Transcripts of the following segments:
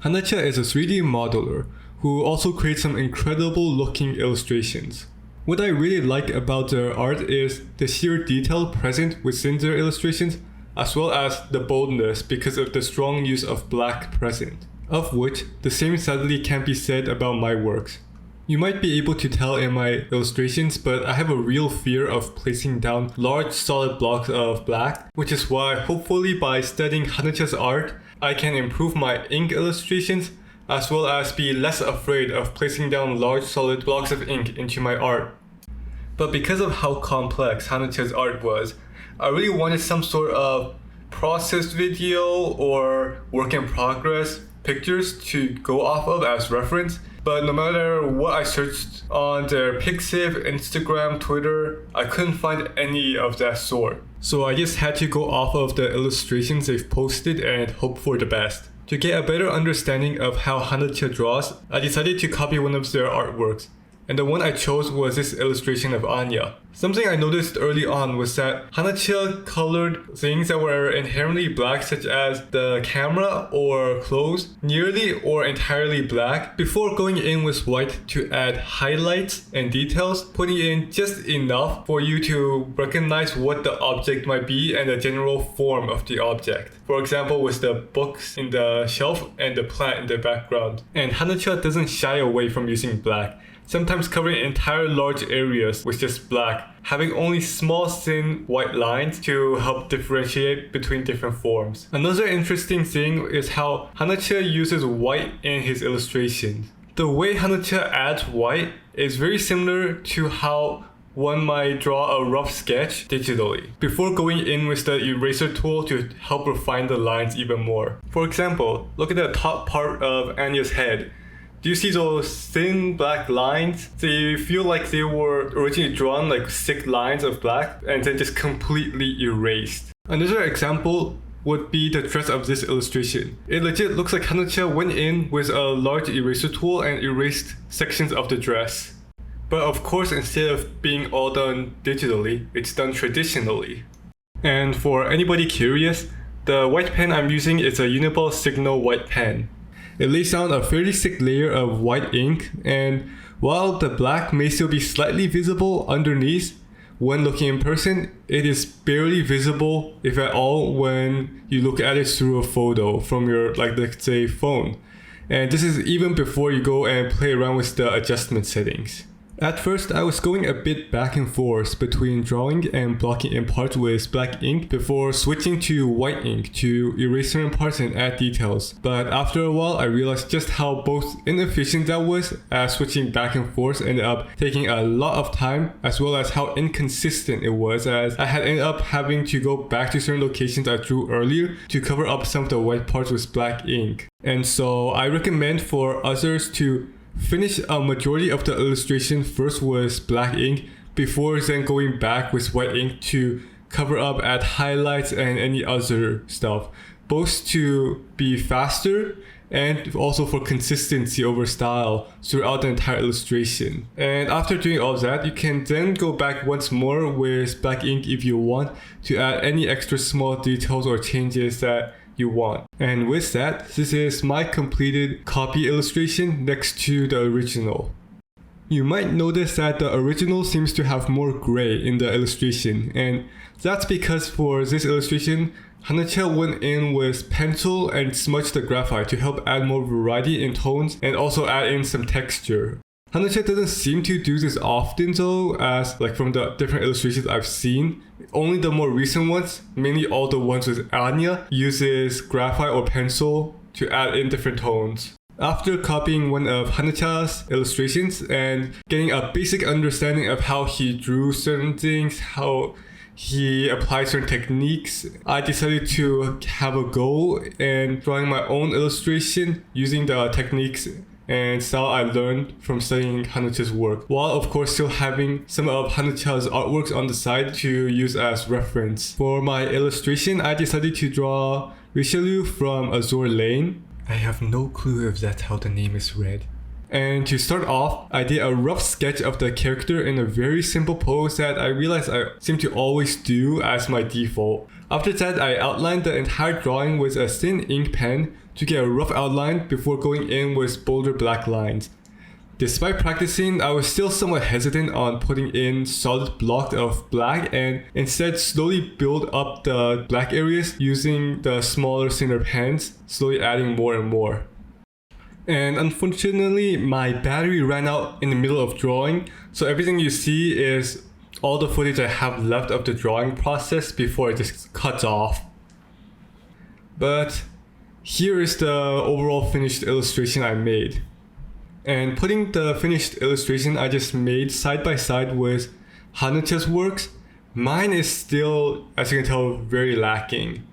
Hanecha is a 3D modeler who also creates some incredible looking illustrations. What I really like about their art is the sheer detail present within their illustrations, as well as the boldness because of the strong use of black present, of which the same sadly can't be said about my works. You might be able to tell in my illustrations, but I have a real fear of placing down large solid blocks of black, which is why hopefully by studying Hanecha's art, I can improve my ink illustrations as well as be less afraid of placing down large solid blocks of ink into my art. But because of how complex Hanecha's art was, I really wanted some sort of process video or work in progress pictures to go off of as reference. But no matter what I searched on their Pixiv, Instagram, Twitter, I couldn't find any of that sort. So I just had to go off of the illustrations they've posted and hope for the best. To get a better understanding of how Hanecha draws, I decided to copy one of their artworks. And the one I chose was this illustration of Anya. Something I noticed early on was that Hanecha colored things that were inherently black, such as the camera or clothes, nearly or entirely black, before going in with white to add highlights and details, putting in just enough for you to recognize what the object might be and the general form of the object. For example, with the books in the shelf and the plant in the background. And Hanecha doesn't shy away from using black, sometimes covering entire large areas with just black, having only small thin white lines to help differentiate between different forms. Another interesting thing is how Hanecha uses white in his illustrations. The way Hanecha adds white is very similar to how one might draw a rough sketch digitally, before going in with the eraser tool to help refine the lines even more. For example, look at the top part of Anya's head. Do you see those thin black lines? They feel like they were originally drawn like thick lines of black and then just completely erased. Another example would be the dress of this illustration. It legit looks like Hanecha went in with a large eraser tool and erased sections of the dress. But of course, instead of being all done digitally, it's done traditionally. And for anybody curious, the white pen I'm using is a Uniball Signal white pen. It lays down a fairly thick layer of white ink, and while the black may still be slightly visible underneath when looking in person, it is barely visible, if at all, when you look at it through a photo from your, like, let's say, phone. And this is even before you go and play around with the adjustment settings. At first, I was going a bit back and forth between drawing and blocking in parts with black ink before switching to white ink to erase certain parts and add details. But after a while, I realized just how both inefficient that was, as switching back and forth ended up taking a lot of time, as well as how inconsistent it was, as I had ended up having to go back to certain locations I drew earlier to cover up some of the white parts with black ink. And so I recommend for others to finish a majority of the illustration first with black ink before then going back with white ink to cover up, add highlights and any other stuff, both to be faster and also for consistency over style throughout the entire illustration. And after doing all that, you can then go back once more with black ink if you want to add any extra small details or changes that you want. And with that, this is my completed copy illustration next to the original. You might notice that the original seems to have more gray in the illustration, and that's because for this illustration, Hanecha went in with pencil and smudged the graphite to help add more variety in tones and also add in some texture. Hanecha doesn't seem to do this often though, as like from the different illustrations I've seen. Only the more recent ones, mainly all the ones with Anya, uses graphite or pencil to add in different tones. After copying one of Hanecha's illustrations and getting a basic understanding of how he drew certain things, how he applied certain techniques, I decided to have a go in drawing my own illustration using the techniques and style I learned from studying Hanecha's work, while of course still having some of Hanecha's artworks on the side to use as reference. For my illustration, I decided to draw Richelieu from Azur Lane. I have no clue if that's how the name is read. And to start off, I did a rough sketch of the character in a very simple pose that I realized I seem to always do as my default. After that, I outlined the entire drawing with a thin ink pen to get a rough outline before going in with bolder black lines. Despite practicing, I was still somewhat hesitant on putting in solid blocks of black and instead slowly build up the black areas using the smaller center pens, slowly adding more and more. And unfortunately, my battery ran out in the middle of drawing, so everything you see is all the footage I have left of the drawing process before it just cuts off. But here is the overall finished illustration I made. And putting the finished illustration I just made side by side with Hanecha's works, mine is still, as you can tell, very lacking.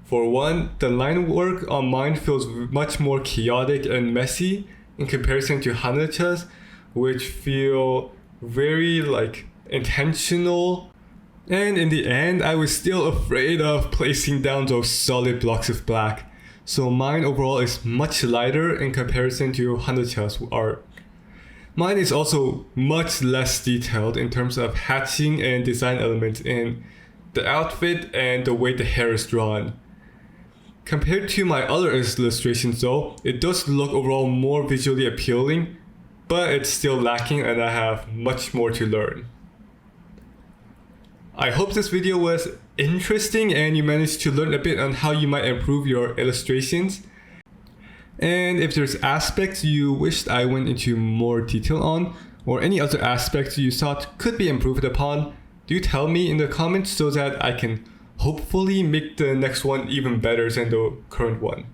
For one, the line work on mine feels much more chaotic and messy in comparison to Hanecha's, which feel very intentional. And in the end, I was still afraid of placing down those solid blocks of black. So mine overall is much lighter in comparison to Hanecha's art. Mine is also much less detailed in terms of hatching and design elements in the outfit and the way the hair is drawn. Compared to my other illustrations though, it does look overall more visually appealing, but it's still lacking and I have much more to learn. I hope this video was interesting and you managed to learn a bit on how you might improve your illustrations. And if there's aspects you wished I went into more detail on, or any other aspects you thought could be improved upon, do tell me in the comments so that I can hopefully make the next one even better than the current one.